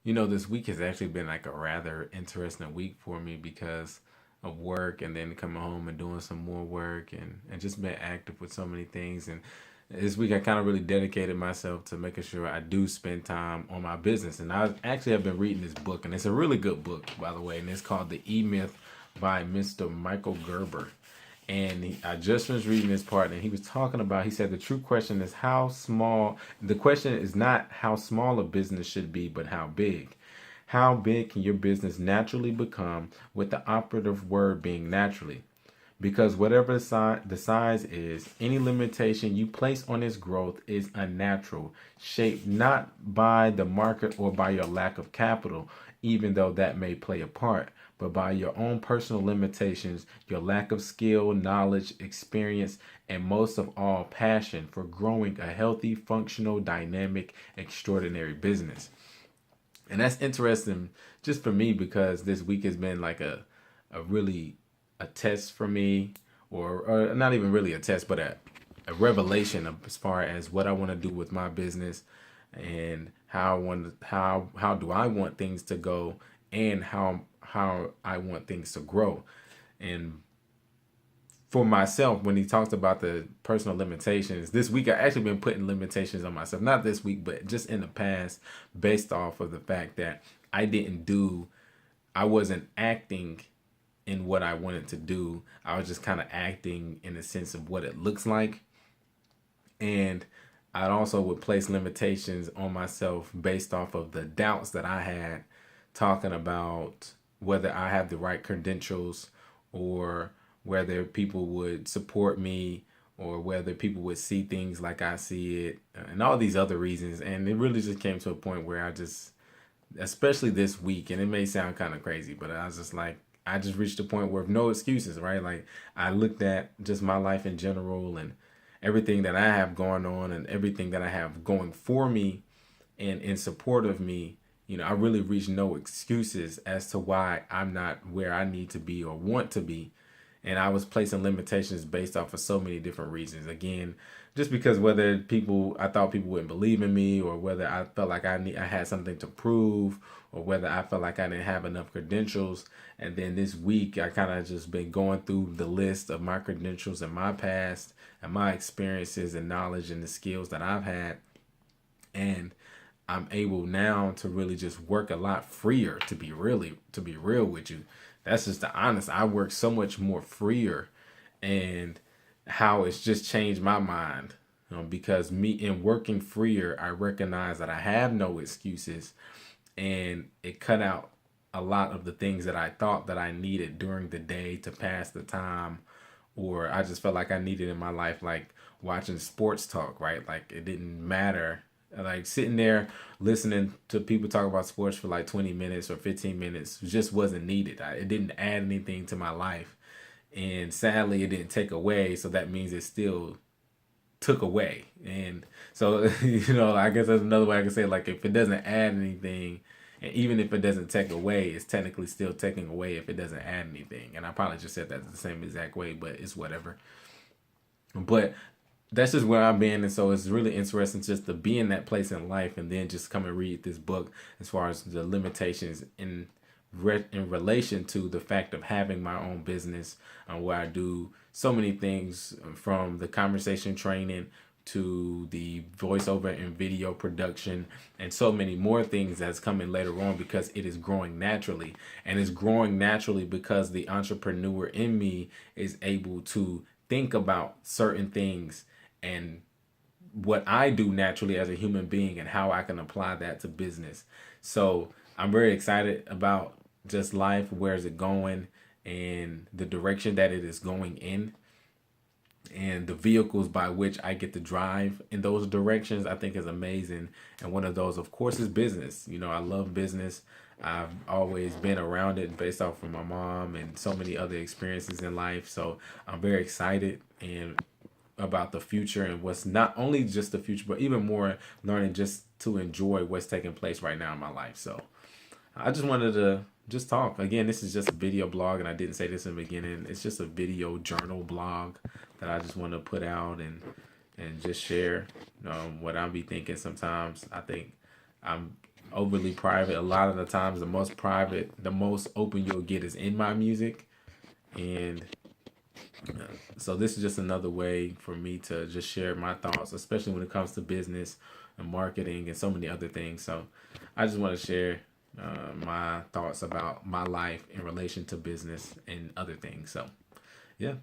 This week has actually been like a rather interesting week for me because of work and then coming home and doing some more work and just been active with so many things. And this week I kind of really dedicated myself to making sure I do spend time on my business. And I actually have been reading this book, and it's a really good book, by the way, and it's called The E-Myth by Mr. Michael Gerber. And I just finished reading this part, and he was talking about, he said, the true question is how small, the question is not how small a business should be, but how big. How big can your business naturally become, with the operative word being naturally? Because whatever the size is, any limitation you place on its growth is unnatural, shaped not by the market or by your lack of capital, even though that may play a part, but by your own personal limitations, your lack of skill, knowledge, experience, and most of all, passion for growing a healthy, functional, dynamic, extraordinary business. And that's interesting just for me because this week has been like a really a test for me, or not even really a test, but a revelation of, as far as what I want to do with my business and how do I want things to go, and how I want things to grow. And for myself, when he talks about the personal limitations, this week I actually been putting limitations on myself. Not this week, but just in the past, based off of the fact that I wasn't acting in what I wanted to do. I was just kind of acting in the sense of what it looks like. And I also would place limitations on myself based off of the doubts that I had, talking about whether I have the right credentials, or whether people would support me, or whether people would see things like I see it, and all these other reasons. And it really just came to a point where especially this week, and it may sound kind of crazy, but I was just like, I just reached a point where no excuses, right? Like, I looked at just my life in general and everything that I have going on and everything that I have going for me and in support of me. I really reached no excuses as to why I'm not where I need to be or want to be. And I was placing limitations based off of so many different reasons. Again, just because I thought people wouldn't believe in me, or whether I felt like I had something to prove, or whether I felt like I didn't have enough credentials. And then this week, I kind of just been going through the list of my credentials and my past and my experiences and knowledge and the skills that I've had. And I'm able now to really just work a lot freer, to be real with you. That's just the honest. I work so much more freer, and how it's just changed my mind. Because me in working freer, I recognize that I have no excuses, and it cut out a lot of the things that I thought that I needed during the day to pass the time, or I just felt like I needed in my life, like watching sports talk, right? Like, it didn't matter. Like, sitting there listening to people talk about sports for like 20 minutes or 15 minutes just wasn't needed. It didn't add anything to my life. And sadly, it didn't take away. So that means it still took away. And so, I guess that's another way I can say, like, if it doesn't add anything, and even if it doesn't take away, it's technically still taking away if it doesn't add anything. And I probably just said that the same exact way, but it's whatever. But that's just where I've been. And so it's really interesting just to be in that place in life, and then just come and read this book as far as the limitations in relation to the fact of having my own business, where I do so many things, from the conversation training to the voiceover and video production, and so many more things that's coming later on, because it is growing naturally. And it's growing naturally because the entrepreneur in me is able to think about certain things and what I do naturally as a human being, and how I can apply that to business. So I'm very excited about just life, where is it going, and the direction that it is going in, and the vehicles by which I get to drive in those directions, I think is amazing. And one of those, of course, is business. I love business. I've always been around it based off of my mom and so many other experiences in life. So I'm very excited and about the future, and what's not only just the future, but even more learning just to enjoy what's taking place right now in my life. So I just wanted to just talk. Again, this is just a video blog, and I didn't say this in the beginning. It's just a video journal blog that I just want to put out and just share what I'll be thinking sometimes. I think I'm overly private. A lot of the times, the most private, the most open you'll get is in my music. And so this is just another way for me to just share my thoughts, especially when it comes to business and marketing and so many other things. So I just want to share my thoughts about my life in relation to business and other things. So yeah.